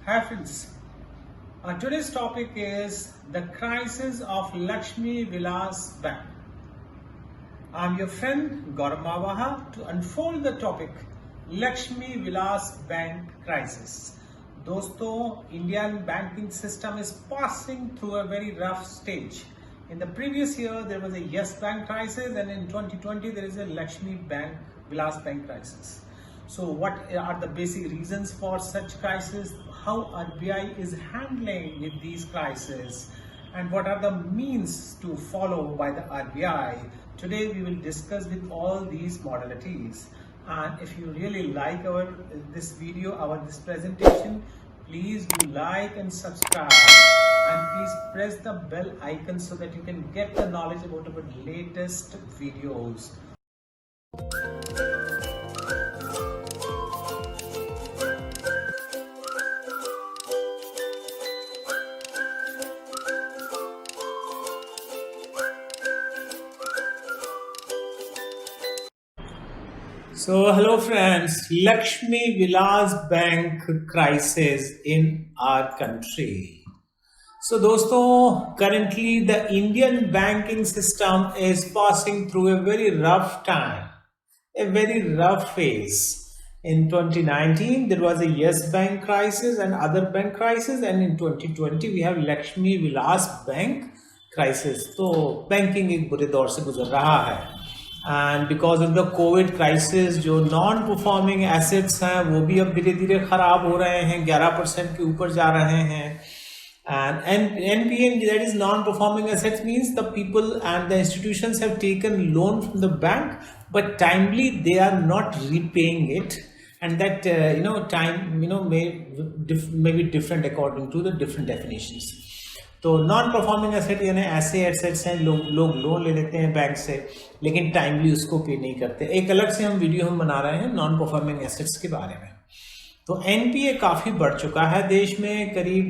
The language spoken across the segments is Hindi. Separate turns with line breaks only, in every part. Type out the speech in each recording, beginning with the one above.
Hafiz. Today's topic is the crisis of Lakshmi Vilas Bank. I'm your friend Gaurav Mavaha to unfold the topic Lakshmi Vilas Bank crisis. दोस्तों, Indian banking system is passing through a very rough stage. In the previous year, there was a Yes Bank crisis, and in 2020, there is a Lakshmi Bank, Vilas Bank crisis. So what are the basic reasons for such crisis? How RBI is handling with these crises? And what are the means to follow by the RBI? Today we will discuss with all these modalities. And if you really like this presentation, please do like and subscribe. And please press the bell icon so that you can get the knowledge about our latest videos. So hello friends, Lakshmi Vilas Bank crisis in our country. So दोस्तों, currently the Indian banking system is passing through a very rough time, a very rough phase. In 2019, there was a Yes Bank crisis and other bank crisis, and in 2020 we have Lakshmi Vilas Bank crisis. तो banking एक बुरे दौर से गुजर रहा है. And because of the Covid crisis जो नॉन परफॉर्मिंग एसेट्स हैं वो भी अब धीरे धीरे खराब हो रहे हैं, 11% के ऊपर जा रहे हैं. And NPA, that is non-performing assets, means the people and the institutions have taken loan from the bank, but timely they are not repaying it, and that time may be different according to the different definitions. तो नॉन परफॉर्मिंग एसेट यानी ऐसे एसेट्स हैं लोग लोन ले लेते हैं बैंक से, लेकिन टाइमली उसको पे नहीं करते. एक अलग से हम वीडियो बना रहे हैं नॉन परफॉर्मिंग एसेट्स के बारे में. तो NPA काफ़ी बढ़ चुका है देश में, करीब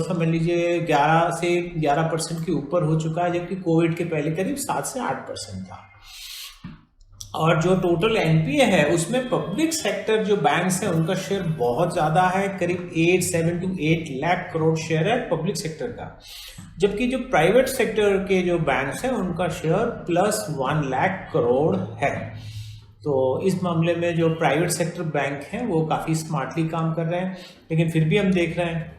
समझ लीजिए 11 से 11% के ऊपर हो चुका है, जबकि कोविड के पहले करीब 7 से 8% था. और जो टोटल NPA है उसमें पब्लिक सेक्टर जो बैंक्स हैं उनका शेयर बहुत ज़्यादा है, करीब 7 to 8 लाख करोड़ शेयर है पब्लिक सेक्टर का, जबकि जो प्राइवेट सेक्टर के जो बैंक्स हैं उनका शेयर +1 लाख करोड़ है. तो इस मामले में जो प्राइवेट सेक्टर बैंक हैं वो काफ़ी स्मार्टली काम कर रहे हैं. लेकिन फिर भी हम देख रहे हैं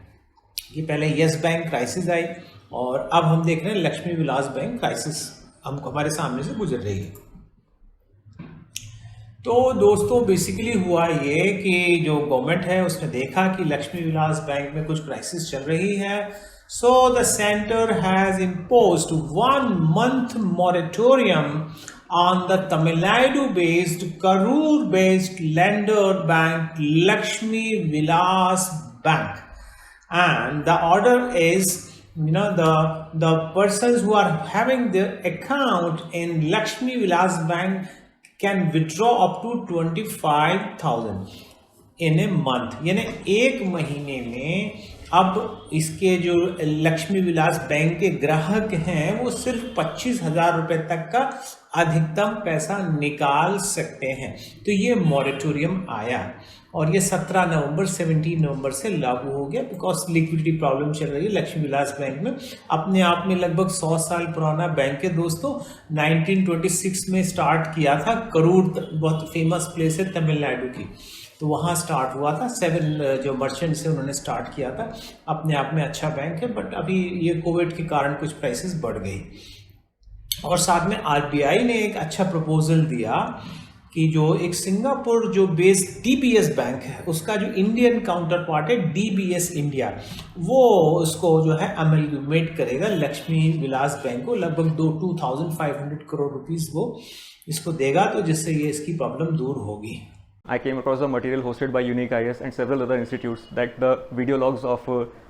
कि पहले येस बैंक क्राइसिस आई और अब हम देख रहे हैं लक्ष्मी विलास बैंक क्राइसिस हमको हमारे सामने से गुजर रही है. तो दोस्तों, बेसिकली हुआ ये कि जो गवर्नमेंट है उसने देखा कि लक्ष्मी विलास बैंक में कुछ क्राइसिस चल रही है. So the centre has imposed 1 month moratorium on the Tamil Nadu based Karur based lender bank Lakshmi Vilas Bank, and the order is the persons who are having their account in Lakshmi Vilas Bank can withdraw up to 25,000 in a month. यानी एक महीने में अब इसके जो लक्ष्मी विलास बैंक के ग्राहक हैं वो सिर्फ 25,000 रुपये तक का अधिकतम पैसा निकाल सकते हैं. तो ये मॉरेटोरियम आया और ये 17 नवंबर से लागू हो गया, बिकॉज लिक्विडिटी प्रॉब्लम चल रही है लक्ष्मी विलास बैंक में. अपने आप में लगभग 100 साल पुराना बैंक है दोस्तों. 1926 में स्टार्ट किया था. करूर बहुत फेमस प्लेस है तमिलनाडु की, तो वहाँ स्टार्ट हुआ था. 7 जो मर्चेंट्स से उन्होंने स्टार्ट किया था. अपने आप में अच्छा बैंक है, बट अभी ये कोविड के कारण कुछ प्राइसेस बढ़ गई. और साथ में RBI ने एक अच्छा प्रपोजल दिया कि जो एक सिंगापुर जो बेस्ड DBS बैंक है उसका जो इंडियन काउंटर पार्ट है DBS इंडिया, वो उसको जो है अमेलगमेट करेगा लक्ष्मी विलास बैंक को. लगभग 2,500 करोड़ रुपीस वो इसको देगा, तो जिससे ये इसकी प्रॉब्लम दूर होगी.
I came across the material hosted by Unique IS and several other institutes that the video logs of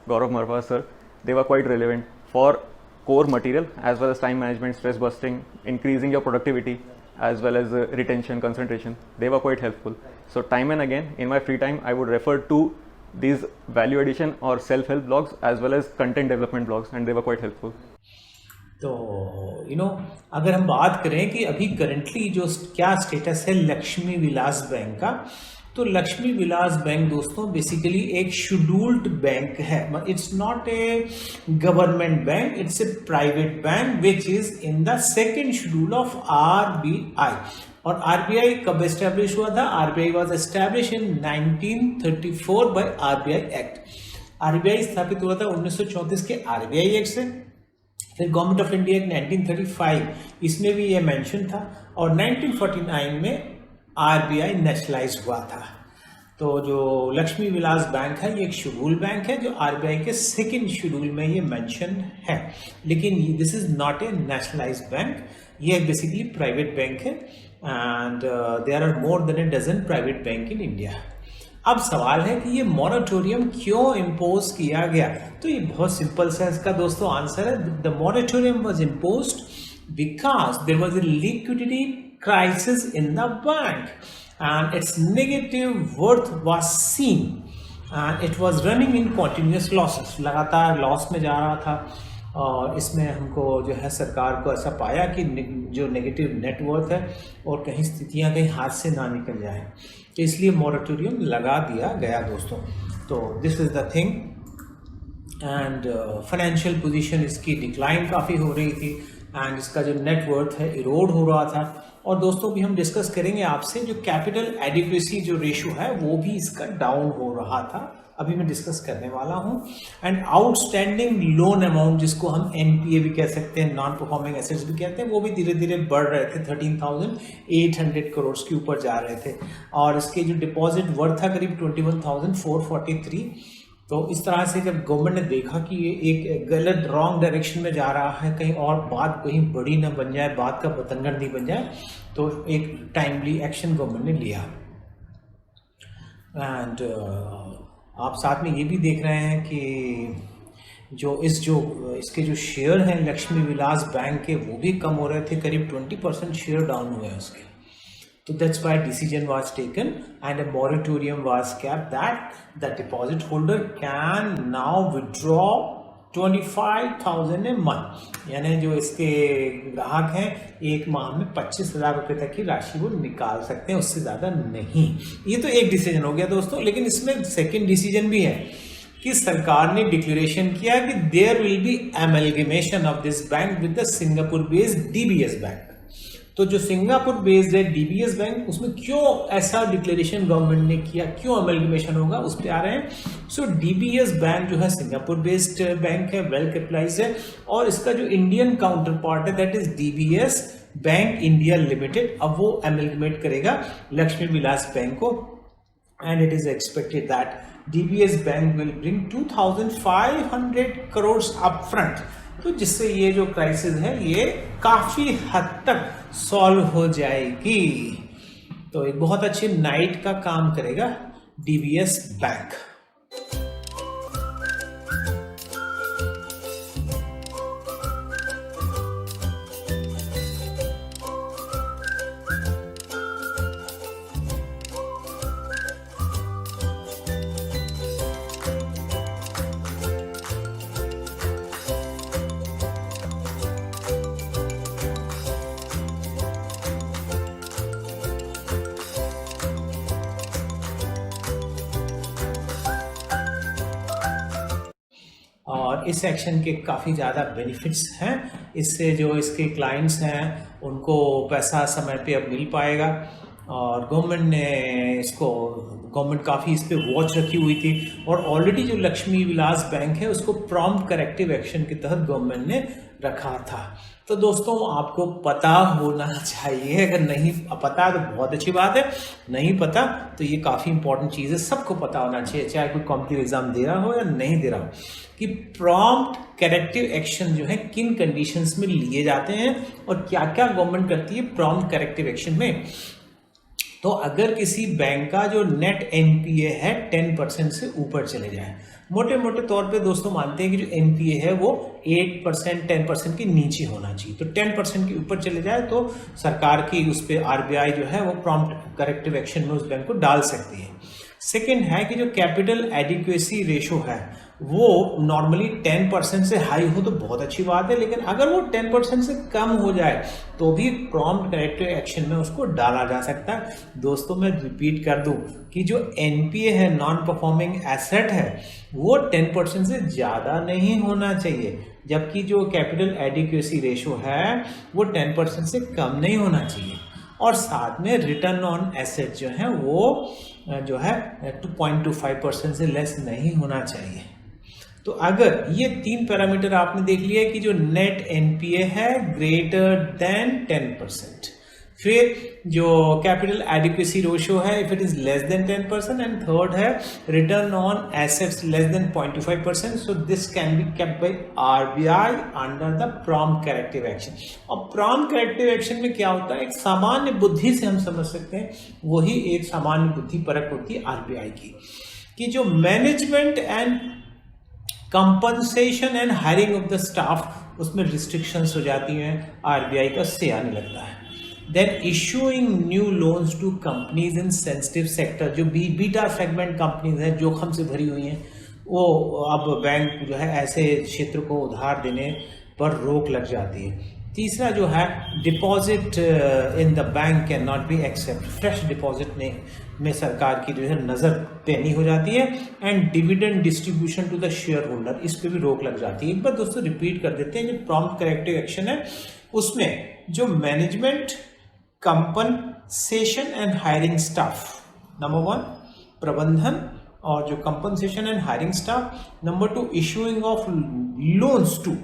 Gaurav Marva sir, they were quite relevant for core material as well as time management, stress busting, increasing your productivity as well as retention, concentration. They were quite helpful. So time and again in my free time I would refer to these value addition or self-help blogs as well as content development blogs, and they were quite helpful.
तो अगर हम बात करें कि अभी करंटली जो क्या स्टेटस है लक्ष्मी विलास बैंक का, तो लक्ष्मी विलास बैंक दोस्तों बेसिकली एक शेड्यूल्ड बैंक है, it's not a government bank, it's a private bank which is in the second schedule of RBI. और आरबीआई कब एस्टेब्लिश हुआ था? RBI was establish in 1934 by RBI act. RBI स्थापित हुआ था 1934 के आरबीआई एक्ट से। फिर गवर्नमेंट ऑफ इंडिया एक्ट 1935, इसमें भी ये मेंशन था। और 1949 में आरबीआई नेशनलाइज हुआ था। तो जो लक्ष्मी विलास बैंक है ये एक शेड्यूल बैंक है जो आरबीआई के सेकंड शेड्यूल में ये मेंशन है, लेकिन this is not a nationalise bank, ये बेसिकली प्राइवेट बैंक है and there are more than a dozen private bank in India. अब सवाल है कि ये मॉरेटोरियम क्यों इम्पोज किया गया? तो ये बहुत सिंपल सा इसका दोस्तों आंसर है। The moratorium was imposed because there was a liquidity crisis in the bank and its negative worth was seen and it was running in continuous losses, लगातार लॉस में जा रहा था। और इसमें हमको जो है सरकार को ऐसा पाया कि जो नेगेटिव नेटवर्थ है और कहीं स्थितियां कहीं हाथ से ना निकल जाए, तो इसलिए मॉरेटोरियम लगा दिया गया दोस्तों। तो this is the thing and financial position इसकी डिक्लाइन काफ़ी हो रही थी एंड इसका जो नेटवर्थ है इरोड हो रहा था। और दोस्तों भी हम डिस्कस करेंगे आपसे जो कैपिटल एडिक्वेसी जो रेशियो है वो भी इसका डाउन हो रहा था, अभी मैं डिस्कस करने वाला हूं। एंड आउटस्टैंडिंग लोन अमाउंट जिसको हम एनपीए भी कह सकते हैं, नॉन परफॉर्मिंग एसेट्स भी कहते हैं, वो भी धीरे धीरे बढ़ रहे थे, 13,800 करोड़ के ऊपर जा रहे थे। और इसके जो डिपॉजिट वर्थ था करीब 21,443। तो इस तरह से जब गवर्नमेंट ने देखा कि ये एक गलत रॉन्ग डायरेक्शन में जा रहा है, कहीं और बात कहीं बड़ी ना बन जाए, बात का बतंगड़ नहीं बन जाए, तो एक टाइमली एक्शन गवर्नमेंट ने लिया। एंड आप साथ में ये भी देख रहे हैं कि जो इसके जो शेयर हैं लक्ष्मी विलास बैंक के वो भी कम हो रहे थे, करीब 20% शेयर डाउन हुए हैं उसके। So that's why decision was taken and a moratorium was kept that the deposit holder can now withdraw 25,000 a month, यानी जो इसके ग्राहक हैं एक माह में 25,000 रुपये तक की राशि वो निकाल सकते हैं, उससे ज़्यादा नहीं। ये तो एक डिसीजन हो गया दोस्तों, लेकिन इसमें सेकेंड डिसीजन भी है कि सरकार ने डिक्लेरेशन किया कि there will be amalgamation of this bank with the Singapore based DBS bank. तो जो सिंगापुर बेस्ड है डीबीएस बैंक, उसमें क्यों ऐसा डिक्लेरेशन गवर्नमेंट ने किया, क्यों अमेलगमेशन होगा, उस पर आ रहे हैं। सो डीबीएस बैंक जो है सिंगापुर बेस्ड बैंक है, वेल कैपिटलाइज्ड है, और इसका जो इंडियन काउंटर पार्ट है that is DBS Bank India limited, अब वो अमेलगमेट करेगा लक्ष्मी विलास बैंक को। And it is expected that DBS bank will bring 2,500 crore upfront, तो जिससे ये जो क्राइसिस है ये काफी हद तक सॉल्व हो जाएगी। तो एक बहुत अच्छी नाइट का काम करेगा डीबीएस बैंक। और इस एक्शन के काफ़ी ज़्यादा बेनिफिट्स हैं, इससे जो इसके क्लाइंट्स हैं उनको पैसा समय पे अब मिल पाएगा। और गवर्नमेंट काफ़ी इस पर वॉच रखी हुई थी, और ऑलरेडी जो लक्ष्मी विलास बैंक है उसको प्रॉम्प्ट करेक्टिव एक्शन के तहत गवर्नमेंट ने रखा था। तो दोस्तों आपको पता होना चाहिए, अगर नहीं पता तो बहुत अच्छी बात है, नहीं पता तो ये काफ़ी इंपॉर्टेंट चीज़ है, सबको पता होना चाहिए, चाहे कोई कॉम्पिटिटिव एग्जाम दे रहा हो या नहीं दे रहा हो, कि प्रॉम्प्ट करेक्टिव एक्शन जो है किन कंडीशंस में लिए जाते हैं और क्या क्या गवर्नमेंट करती है प्रॉम्प्ट करेक्टिव एक्शन में। तो अगर किसी बैंक का जो नेट एनपीए है 10% से ऊपर चले जाए, मोटे मोटे तौर पे दोस्तों मानते हैं कि जो एनपीए है वो 8% 10% के नीचे होना चाहिए, तो 10% के ऊपर चले जाए तो सरकार की उस पर आरबीआई जो है वो प्रॉम्प्ट करेक्टिव एक्शन में उस बैंक को डाल सकती है। सेकेंड है कि जो कैपिटल एडिक्वेसी रेशो है वो नॉर्मली 10% से हाई हो तो बहुत अच्छी बात है, लेकिन अगर वो 10% से कम हो जाए तो भी प्रॉम्प्ट करेक्टिव एक्शन में उसको डाला जा सकता है। दोस्तों मैं रिपीट कर दूं कि जो एनपीए है, नॉन परफॉर्मिंग एसेट है, वो 10% से ज़्यादा नहीं होना चाहिए, जबकि जो कैपिटल एडिक्वेसी रेशो है वो 10% से कम नहीं होना चाहिए। और साथ में रिटर्न ऑन एसेट जो है वो जो है 2.25% से लेस नहीं होना चाहिए। तो अगर ये 3 पैरामीटर आपने देख लिया कि जो नेट एनपीए है ग्रेटर देन 10%, फिर जो कैपिटल एडिक्वेसी रेशियो है if it is less than 10%, and third है return on assets less than 0.25%, so this can be kept by RBI under the prompt corrective action. और प्रॉम्प्ट करेक्टिव एक्शन में क्या होता है, एक सामान्य बुद्धि से हम समझ सकते हैं, वही एक सामान्य बुद्धि परक होती है आरबीआई की, कि जो management and compensation and hiring of the staff उसमें रिस्ट्रिक्शंस हो जाती हैं, आरबीआई का से आने लगता है। Then issuing new loans to companies in sensitive sector, जो बीटा सेगमेंट कंपनीज हैं जोखिम से भरी हुई हैं, वो अब बैंक जो है ऐसे क्षेत्र को उधार देने पर रोक लग जाती है। तीसरा जो है deposit in the bank can not be accept, fresh deposit में सरकार की जो है नज़र पैनी हो जाती है, and dividend distribution to the shareholder, इस पर भी रोक लग जाती है। एक बार दोस्तों रिपीट कर देते हैं, जो प्रॉम्प्ट करेक्टिव एक्शन है उसमें जो management, compensation and hiring staff, number 1 प्रबंधन और जो compensation and hiring staff, number 2 issuing of loans to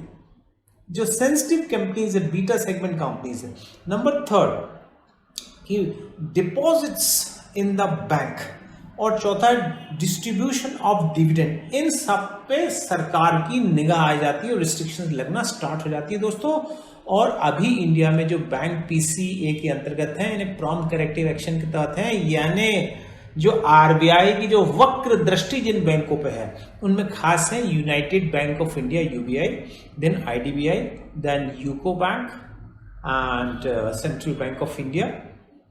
जो सेंसिटिव कंपनीज है, बीटा सेगमेंट कंपनीज है, नंबर 3 कि डिपॉजिट्स इन द बैंक, और चौथा डिस्ट्रीब्यूशन ऑफ डिविडेंड। इन सब पे सरकार की निगाह आ जाती है और रिस्ट्रिक्शंस लगना स्टार्ट हो जाती है दोस्तों। और अभी इंडिया में जो बैंक पीसीए के अंतर्गत हैं, इन्हें प्रॉम्प्ट करेक्टिव एक्शन के तहत हैं, यानी जो आरबीआई की जो वक्र दृष्टि जिन बैंकों पे है उनमें खास है United Bank of India UBI, then IDBI, then UCO Bank and Central Bank of India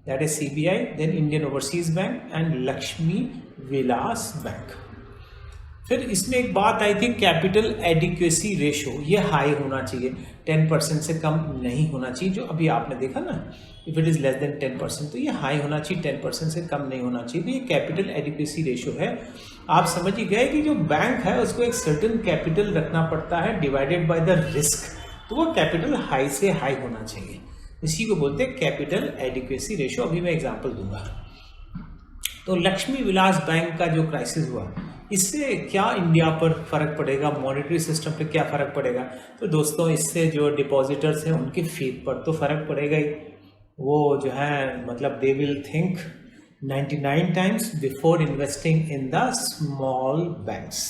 that is CBI, then Indian Overseas Bank and Lakshmi Vilas Bank. फिर इसमें एक बात आई थी कैपिटल एडिक्वेसी रेशो, ये हाई होना चाहिए, 10% से कम नहीं होना चाहिए, जो अभी आपने देखा ना if it is less than 10%, तो ये हाई होना चाहिए, 10% से कम नहीं होना चाहिए। तो ये कैपिटल एडिक्वेसी रेशो है। आप समझ ही गए कि जो बैंक है उसको एक सर्टेन कैपिटल रखना पड़ता है डिवाइडेड बाय द रिस्क, तो वो कैपिटल हाई से हाई होना चाहिए, इसी को बोलते हैं कैपिटल एडिक्वेसी रेशो। अभी मैं एग्जाम्पल दूंगा। तो लक्ष्मी विलास बैंक का जो क्राइसिस हुआ, इससे क्या इंडिया पर फर्क पड़ेगा, मॉनेटरी सिस्टम पे क्या फर्क पड़ेगा? तो दोस्तों इससे जो डिपॉजिटर्स हैं उनके फेथ पर तो फर्क पड़ेगा ही। वो जो है मतलब they will think 99 times before investing in the small banks.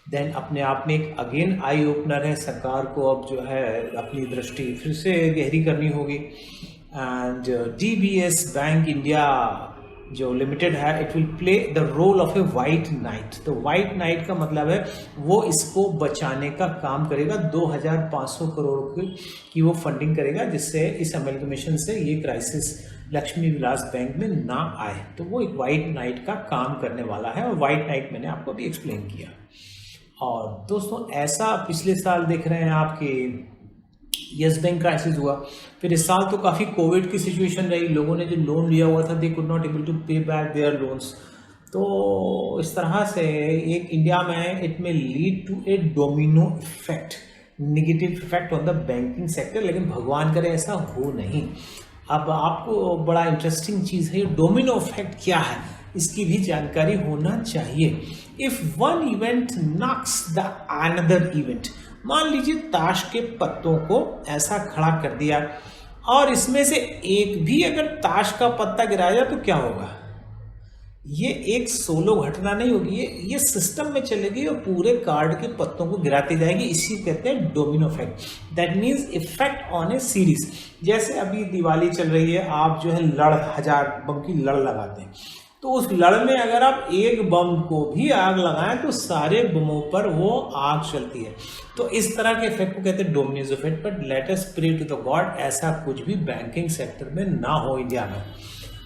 Then अपने आप में एक अगेन आई ओपनर है, सरकार को अब जो है अपनी दृष्टि फिर से गहरी करनी होगी। एंड डीबीएस बैंक इंडिया जो लिमिटेड है, it will play the role of a white knight. तो वाइट नाइट का मतलब है वो इसको बचाने का काम करेगा, 2500 करोड़ की वो फंडिंग करेगा, जिससे इस अमेलगमेशन से ये क्राइसिस लक्ष्मी विलास बैंक में ना आए। तो वो एक वाइट नाइट का काम करने वाला है, और वाइट नाइट मैंने आपको अभी एक्सप्लेन किया। और दोस्तों ऐसा पिछले साल देख रहे हैं आपके यस बैंक क्राइसिस हुआ, फिर इस साल तो काफ़ी कोविड की सिचुएशन रही, लोगों ने जो लोन लिया हुआ था they could not able to pay back their loans. तो इस तरह से एक इंडिया में it may lead to a domino effect, negative effect on the banking sector, लेकिन भगवान करे ऐसा हो नहीं। अब आपको बड़ा इंटरेस्टिंग चीज़ है, डोमिनो इफेक्ट क्या है इसकी भी जानकारी होना चाहिए। If one event Knox the another event, मान लीजिए ताश के पत्तों को ऐसा खड़ा कर दिया और इसमें से एक भी अगर ताश का पत्ता गिराया जाए तो क्या होगा? ये एक सोलो घटना नहीं होगी, ये सिस्टम में चलेगी और पूरे कार्ड के पत्तों को गिराती जाएगी। इसी कहते हैं domino effect. That means effect on A series. जैसे अभी दिवाली चल रही है, आप जो है 1000 बम की लड़ लगाते हैं, तो उस लड़ में अगर आप एक बम को भी आग लगाएं तो सारे बमों पर वो आग चलती है। तो इस तरह के इफेक्ट को कहते हैं dominoes effect. But let us pray to the god ऐसा कुछ भी बैंकिंग सेक्टर में ना हो इंडिया में।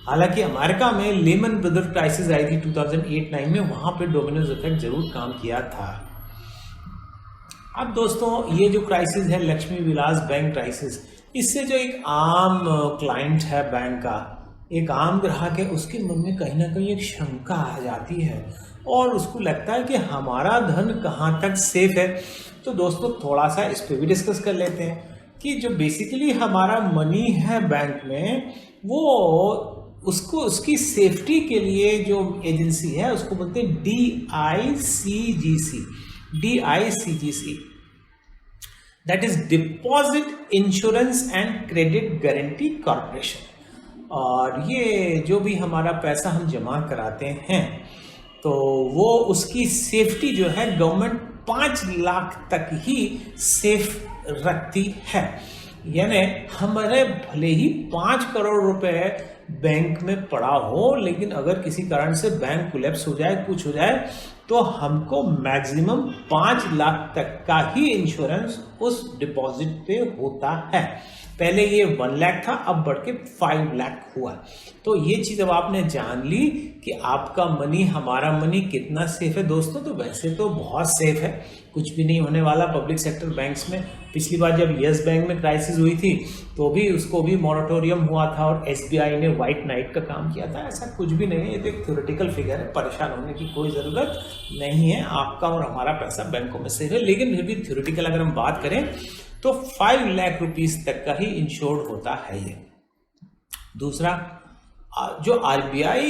हालांकि अमेरिका में लेमन ब्रदर क्राइसिस आई थी 2008-9 में, वहां पे डोमिनोज इफेक्ट जरूर काम किया था। अब दोस्तों ये जो क्राइसिस है लक्ष्मी विलास बैंक क्राइसिस, इससे जो एक आम क्लाइंट है बैंक का, एक आम ग्राहक है, उसके मन में कहीं ना कहीं एक शंका आ जाती है और उसको लगता है कि हमारा धन कहाँ तक सेफ है। तो दोस्तों थोड़ा सा इस पर भी डिस्कस कर लेते हैं कि जो बेसिकली हमारा मनी है बैंक में, वो उसको उसकी सेफ्टी के लिए जो एजेंसी है उसको बोलते हैं DICGC, that is deposit insurance and credit guarantee corporation. और ये जो भी हमारा पैसा हम जमा कराते हैं तो वो उसकी सेफ्टी जो है गवर्नमेंट 5 लाख तक ही सेफ रखती है। यानी हमारे भले ही 5 करोड़ रुपए बैंक में पड़ा हो, लेकिन अगर किसी कारण से बैंक कोलैप्स हो जाए, कुछ हो जाए, तो हमको मैक्सिमम 5 लाख तक का ही इंश्योरेंस उस डिपॉजिट पे होता है। पहले ये 1 लाख था, अब बढ़ के 5 लाख हुआ। तो ये चीज अब आपने जान ली कि आपका मनी, हमारा मनी कितना सेफ है। दोस्तों तो वैसे तो बहुत सेफ है, कुछ भी नहीं होने वाला पब्लिक सेक्टर बैंक्स में। पिछली बार जब यस बैंक में क्राइसिस हुई थी तो भी उसको भी मॉरेटोरियम हुआ था और SBI ने व्हाइट नाइट का काम किया था। ऐसा कुछ भी नहीं है, ये तो एक थ्योरेटिकल फिगर है, परेशान होने की कोई ज़रूरत नहीं है। आपका और हमारा पैसा बैंकों में सेफ है, लेकिन फिर भी थ्योरेटिकल अगर हम बात करें तो 5 लाख रुपीस तक का ही इंश्योर्ड होता है ये। दूसरा, जो RBI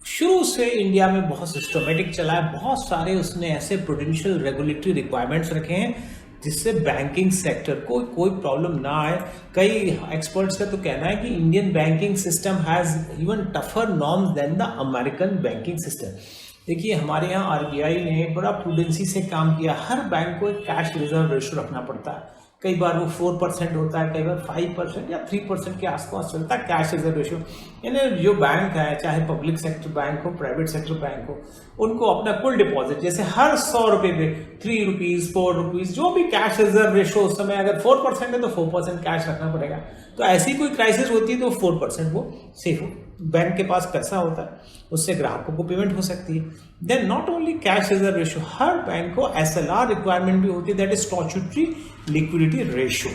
शुरू से इंडिया में बहुत सिस्टमेटिक चला है, बहुत सारे उसने ऐसे प्रूडेंशियल रेगुलेटरी रिक्वायरमेंट्स रखे हैं जिससे बैंकिंग सेक्टर को कोई प्रॉब्लम ना आए। कई एक्सपर्ट्स का तो कहना है कि Indian banking system has even tougher norms than the American banking system. देखिए हमारे यहाँ RBI ने बड़ा प्रूडेंसी से काम किया। हर बैंक को एक कैश रिजर्व रेशो रखना पड़ता है। कई बार वो 4% होता है, कई बार 5% या 3% के आसपास चलता है कैश रिजर्व रेशो। यानी जो बैंक है, चाहे पब्लिक सेक्टर बैंक हो, प्राइवेट सेक्टर बैंक हो, उनको अपना कुल डिपॉजिट, जैसे हर 100 रुपये पे 3 रुपीज़ 4 रुपीज़ जो भी कैश रिजर्व रेशो उस समय अगर 4% है तो 4% कैश रखना पड़ेगा। तो ऐसी कोई क्राइसिस होती है तो 4% वो सेफ हो, बैंक के पास पैसा होता है, उससे ग्राहकों को पेमेंट हो सकती है। Then not only cash reserve ratio, हर बैंक को SLR रिक्वायरमेंट भी होती है, that is statutory liquidity ratio.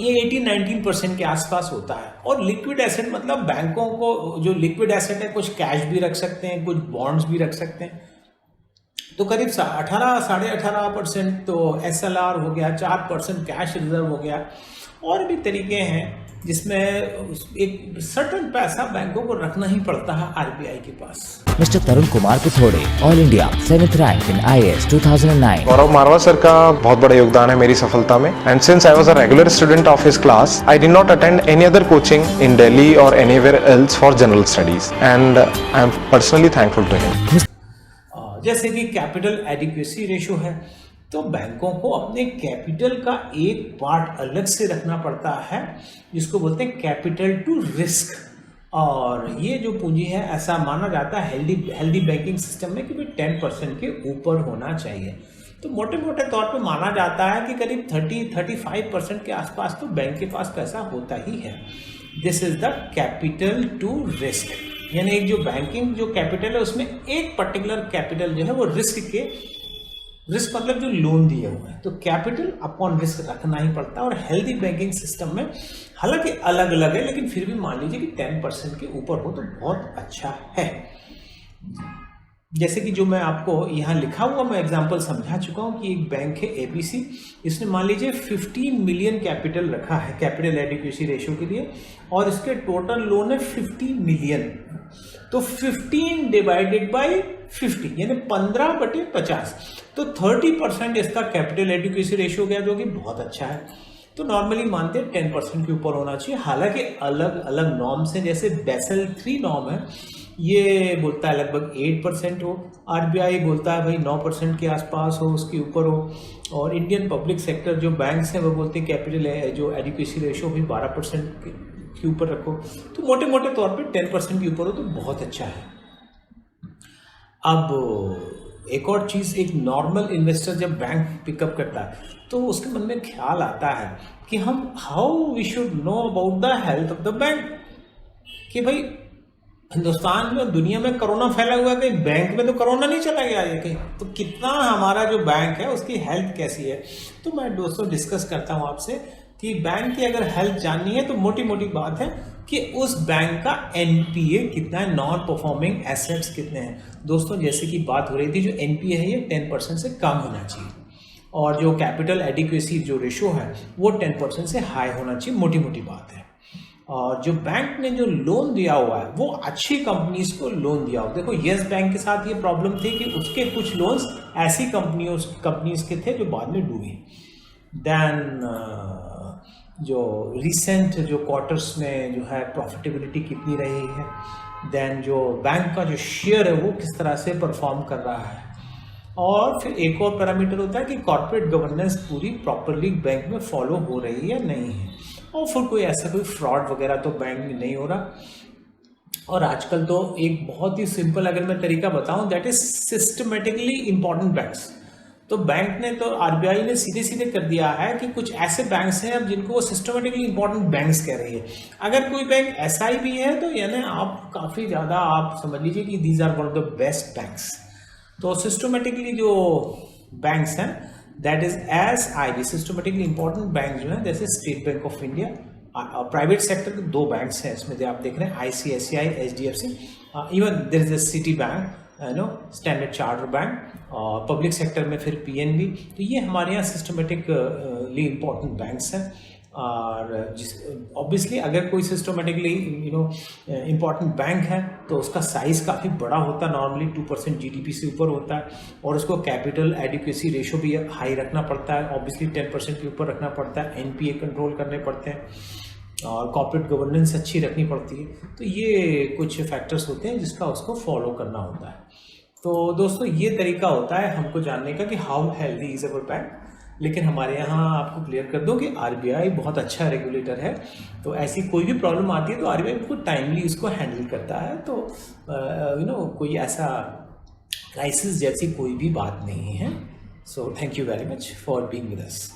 ये 18-19% के आसपास होता है। और लिक्विड एसेट मतलब बैंकों को जो लिक्विड एसेट है, कुछ कैश भी रख सकते हैं, कुछ बॉन्ड्स भी रख सकते हैं। तो करीब 18-18.5% तो SLR हो गया, 4% कैश रिजर्व हो गया। और भी तरीके हैं जिसमें एक सर्टन पैसा बैंकों को रखना ही पड़ता है RBI के पास।
Mister Tarun Kumar Pithode, all India 7th rank in IAS 2009।
Gaurav Marwah sir का बहुत बड़ा योगदान है मेरी सफलता में। And since I was a regular student of his class, I did not attend any other coaching in Delhi और anywhere else for general studies, and I am personally thankful to him.
जैसे कि कैपिटल एडिक्वेसी रेशो है, तो बैंकों को अपने कैपिटल का एक पार्ट अलग से रखना पड़ता है जिसको बोलते हैं कैपिटल टू रिस्क। और ये जो पूंजी है, ऐसा माना जाता है हेल्दी बैंकिंग सिस्टम में कि भाई 10% के ऊपर होना चाहिए। तो मोटे मोटे तौर पे माना जाता है कि करीब 30-35% के आसपास तो बैंक के पास पैसा होता ही है। This is the capital to risk. यानी एक जो बैंकिंग जो कैपिटल है उसमें एक पर्टिकुलर कैपिटल जो है वो रिस्क मतलब जो लोन दिए हुए हैं, तो कैपिटल अपॉन रिस्क रखना ही पड़ता है। और हेल्दी बैंकिंग सिस्टम में हालांकि अलग अलग है, लेकिन फिर भी मान लीजिए कि 10% के ऊपर हो तो बहुत अच्छा है। जैसे कि जो मैं आपको यहाँ लिखा हुआ मैं एग्जांपल समझा चुका हूँ कि एक बैंक है ABC, इसने मान लीजिए 15 मिलियन कैपिटल रखा है कैपिटल एडिक्वेसी रेशो के लिए, और इसके टोटल लोन है 50 मिलियन। तो 15 डिवाइडेड बाई 50 यानी 15/50, तो 30% इसका कैपिटल एडिक्वेसी रेशियो गया, जो कि बहुत अच्छा है। तो नॉर्मली मानते हैं 10% के ऊपर होना चाहिए। हालांकि अलग अलग नॉर्म्स हैं, जैसे बेसल 3 नॉर्म है, ये बोलता है लगभग 8% हो, RBI बोलता है भाई 9% के आसपास हो, उसके ऊपर हो, और इंडियन पब्लिक सेक्टर जो बैंक्स हैं वो बोलते हैं कैपिटल है जो एडिक्वेसी रेशियो भी 12% के ऊपर रखो। तो मोटे मोटे तौर पे 10% के ऊपर हो तो बहुत अच्छा है। अब एक और चीज़, एक नॉर्मल इन्वेस्टर जब बैंक पिकअप करता है तो उसके मन में ख्याल आता है कि हम how we should know about the health of the bank. कि भाई हिंदुस्तान में, दुनिया में कोरोना फैला हुआ है, कहीं बैंक में तो कोरोना नहीं चला गया है कहीं, तो कितना हमारा जो बैंक है उसकी हेल्थ कैसी है। तो मैं दोस्तों डिस्कस करता हूँ आपसे कि बैंक की अगर हेल्थ जाननी है तो मोटी मोटी बात है कि उस बैंक का एनपीए कितना है, नॉन परफॉर्मिंग एसेट्स कितने हैं। दोस्तों जैसे कि बात हो रही थी, जो एनपीए है ये 10% से कम होना चाहिए, और जो कैपिटल एडिक्वेसी जो रेशो है वो 10% से हाई होना चाहिए, मोटी मोटी बात है। और जो बैंक ने जो लोन दिया हुआ है वो अच्छी कंपनीज को लोन दिया हुआ। देखो येस बैंक के साथ ये प्रॉब्लम थी कि उसके कुछ लोन्स ऐसी कंपनीज के थे जो बाद में डूबी। देन जो रिसेंट जो क्वार्टर्स में जो है प्रॉफिटेबिलिटी कितनी रही है, देन जो बैंक का जो शेयर है वो किस तरह से परफॉर्म कर रहा है, और फिर एक और पैरामीटर होता है कि कॉर्पोरेट गवर्नेंस पूरी प्रॉपरली बैंक में फॉलो हो रही है नहीं है, और फिर कोई ऐसा कोई फ्रॉड वगैरह तो बैंक में नहीं हो रहा। और आजकल तो एक बहुत ही सिंपल अगर मैं तरीका बताऊं, that is systematically important banks. तो बैंक ने तो आरबीआई ने सीधे सीधे कर दिया है कि कुछ ऐसे बैंक्स हैं अब जिनको वो सिस्टमेटिकली इंपॉर्टेंट बैंक्स कह रही है। अगर कोई बैंक ऐसा ही भी है तो यानी आप काफ़ी ज़्यादा आप समझ लीजिए कि these are one of the best banks. तो सिस्टमेटिकली जो बैंक्स हैं that is SIB, systematically important bank जो है, जैसे State Bank of India. Private sector के 2 बैंक्स हैं इसमें, जो आप देख रहे हैं ICICI, HDFC, even there is a Citibank, Standard Charter bank, और पब्लिक सेक्टर में फिर PNB। तो ये हमारे यहाँ सिस्टमेटिकली इंपॉर्टेंट बैंक्स हैं। और जिस ऑब्वियसली अगर कोई सिस्टमेटिकली इंपॉर्टेंट बैंक है तो उसका साइज़ काफ़ी बड़ा होता है, नॉर्मली 2% GDP से ऊपर होता है, और उसको कैपिटल एडिक्वेसी रेशो भी हाई रखना पड़ता है, ऑब्वियसली 10% के ऊपर रखना पड़ता है, NPA कंट्रोल करने पड़ते हैं, और कॉर्पोरेट गवर्नेंस अच्छी रखनी पड़ती है। तो ये कुछ फैक्टर्स होते हैं जिसका उसको फॉलो करना होता है। तो दोस्तों ये तरीका होता है हमको जानने का कि how healthy is our bank. लेकिन हमारे यहाँ आपको क्लियर कर दो कि आरबीआई बहुत अच्छा रेगुलेटर है, तो ऐसी कोई भी प्रॉब्लम आती है तो आरबीआई बिल्कुल टाइमली इसको हैंडल करता है। तो कोई ऐसा क्राइसिस जैसी कोई भी बात नहीं है। So thank you very much for being with us.